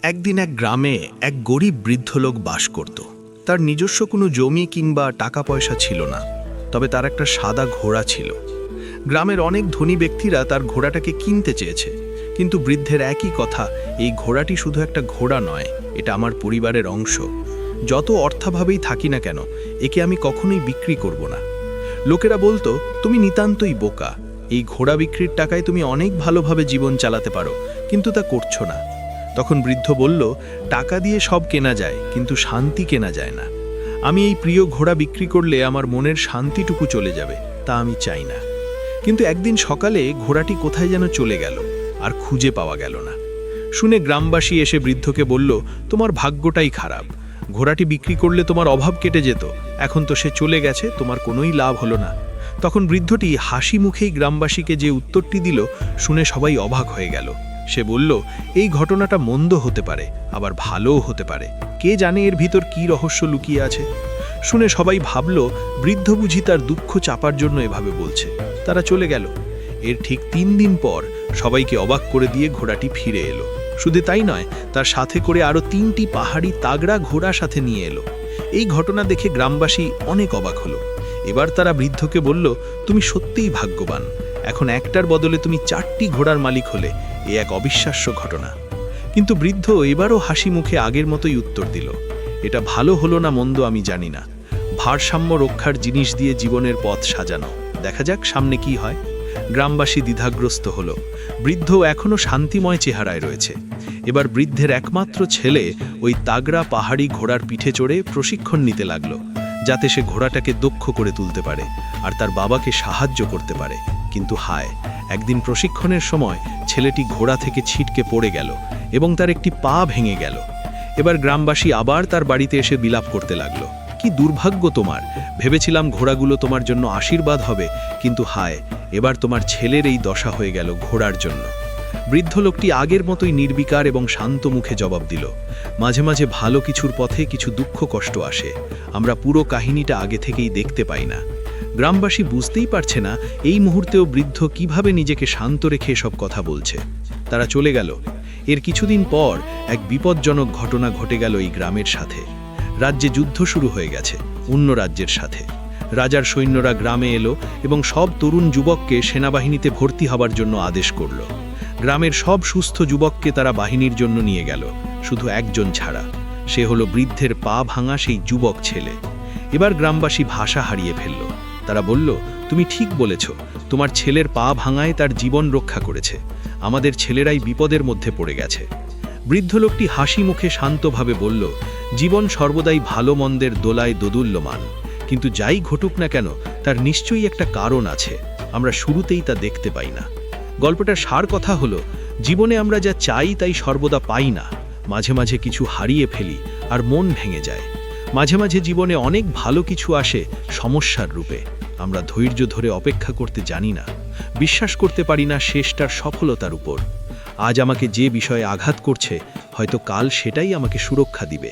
একদিন এক গ্রামে এক গরিব বৃদ্ধ লোক বাস করত। তার নিজস্ব কোনো জমি কিংবা টাকা পয়সা ছিল না, তবে তার একটা সাদা ঘোড়া ছিল। গ্রামের অনেক ধনী ব্যক্তিরা তার ঘোড়াটাকে কিনতে চেয়েছে, কিন্তু বৃদ্ধের একই কথা, এই ঘোড়াটি শুধু একটা ঘোড়া নয়, এটা আমার পরিবারের অংশ। যত অর্থাভাবেই থাকি না কেন, একে আমি কখনোই বিক্রি করব না। লোকেরা বলতো, তুমি নিতান্তই বোকা, এই ঘোড়া বিক্রির টাকায় তুমি অনেক ভালোভাবে জীবন চালাতে পারো, কিন্তু তা করছো না। তখন বৃদ্ধ বলল, টাকা দিয়ে সব কেনা যায়, কিন্তু শান্তি কেনা যায় না। আমি এই প্রিয় ঘোড়া বিক্রি করলে আমার মনের শান্তিটুকু চলে যাবে, তা আমি চাই না। কিন্তু একদিন সকালে ঘোড়াটি কোথায় যেন চলে গেল, আর খুঁজে পাওয়া গেল না। শুনে গ্রামবাসী এসে বৃদ্ধকে বলল, তোমার ভাগ্যটাই খারাপ, ঘোড়াটি বিক্রি করলে তোমার অভাব কেটে যেত, এখন তো সে চলে গেছে, তোমার কোনোই লাভ হলো না। তখন বৃদ্ধটি হাসি মুখেই গ্রামবাসীকে যে উত্তরটি দিল, শুনে সবাই অবাক হয়ে গেল। সে বলল, এই ঘটনাটা মন্দ হতে পারে, আবার ভালোও হতে পারে, কে জানে এর ভিতর কি রহস্য লুকিয়ে আছে। শুনে সবাই ভাবল, বৃদ্ধ বুঝি তার দুঃখ চাপার জন্য এভাবে বলছে। তারা চলে গেল। এর ঠিক 3 দিন পর সবাইকে অবাক করে দিয়ে ঘোড়াটি ফিরে এলো। শুধু তাই নয়, তার সাথে করে আরও 3টি পাহাড়ি তাগড়া ঘোড়া সাথে নিয়ে এলো। এই ঘটনা দেখে গ্রামবাসী অনেক অবাক হলো। এবার তারা বৃদ্ধকে বলল, তুমি সত্যিই ভাগ্যবান, এখন একটার বদলে তুমি 4টি ঘোড়ার মালিক হলে, এ এক অবিশ্বাস্য ঘটনা। কিন্তু বৃদ্ধ এবারও হাসি মুখে আগের মতোই উত্তর দিল, এটা ভালো হলো না মন্দ আমি জানি না, ভারসাম্য রক্ষার জিনিস দিয়ে জীবনের পথ সাজানো, দেখা যাক সামনে কি হয়। গ্রামবাসী দ্বিধাগ্রস্ত হলো। বৃদ্ধ এখনও শান্তিময় চেহারায় রয়েছে। এবার বৃদ্ধের একমাত্র ছেলে ওই তাগড়া পাহাড়ি ঘোড়ার পিঠে চড়ে প্রশিক্ষণ নিতে লাগলো, যাতে সে ঘোড়াটাকে দক্ষ করে তুলতে পারে আর তার বাবাকে সাহায্য করতে পারে। কিন্তু হায়, একদিন প্রশিক্ষণের সময় ছেলেটি ঘোড়া থেকে ছিটকে পড়ে গেল এবং তার একটি পা ভেঙে গেল। এবার গ্রামবাসী আবার তার বাড়িতে এসে বিলাপ করতে লাগলো, কি দুর্ভাগ্য তোমার, ভেবেছিলাম ঘোড়াগুলো তোমার জন্য আশীর্বাদ হবে, কিন্তু হায়, এবার তোমার ছেলের এই দশা হয়ে গেল ঘোড়ার জন্য। বৃদ্ধ লোকটি আগের মতোই নির্বিকার এবং শান্ত মুখে জবাব দিল, মাঝে মাঝে ভালো কিছুর পথে কিছু দুঃখ কষ্ট আসে, আমরা পুরো কাহিনীটা আগে থেকেই দেখতে পাই না। গ্রামবাসী বুঝতেই পারছে না এই মুহূর্তেও বৃদ্ধ কিভাবে নিজেকে শান্ত রেখে সব কথা বলছে। তারা চলে গেল। এর কিছুদিন পর এক বিপজ্জনক ঘটনা ঘটে গেল এই গ্রামের সাথে। রাজ্যে যুদ্ধ শুরু হয়ে গেছে অন্য রাজ্যের সাথে। রাজার সৈন্যরা গ্রামে এলো এবং সব তরুণ যুবককে সেনাবাহিনীতে ভর্তি হবার জন্য আদেশ করল। গ্রামের সব সুস্থ যুবককে তারা বাহিনীর জন্য নিয়ে গেল, শুধু একজন ছাড়া, সে হলো বৃদ্ধের পা ভাঙা সেই যুবক ছেলে। এবার গ্রামবাসী ভাষা হারিয়ে ফেলল। তারা বলল, তুমি ঠিক বলেছ, তোমার ছেলের পা ভাঙায় তার জীবন রক্ষা করেছে, আমাদের ছেলেরাই বিপদের মধ্যে পড়ে গেছে। বৃদ্ধ লোকটি হাসি মুখে শান্তভাবে বলল, জীবন সর্বদাই ভালো মন্দের দোলায় দোদুল্যমান, কিন্তু যাই ঘটুক না কেন তার নিশ্চয়ই একটা কারণ আছে, আমরা শুরুতেই তা দেখতে পাই না। গল্পটার সার কথা হলো, জীবনে আমরা যা চাই তাই সর্বদা পাই না, মাঝে মাঝে কিছু হারিয়ে ফেলি আর মন ভেঙে যায়। মাঝে মাঝে জীবনে অনেক ভালো কিছু আসে সমস্যার রূপে, আমরা ধৈর্য ধরে অপেক্ষা করতে জানি না, বিশ্বাস করতে পারি না শেষটার সফলতার উপর। আজ আমাকে যে বিষয়ে আঘাত করছে, হয়তো কাল সেটাই আমাকে সুরক্ষা দিবে।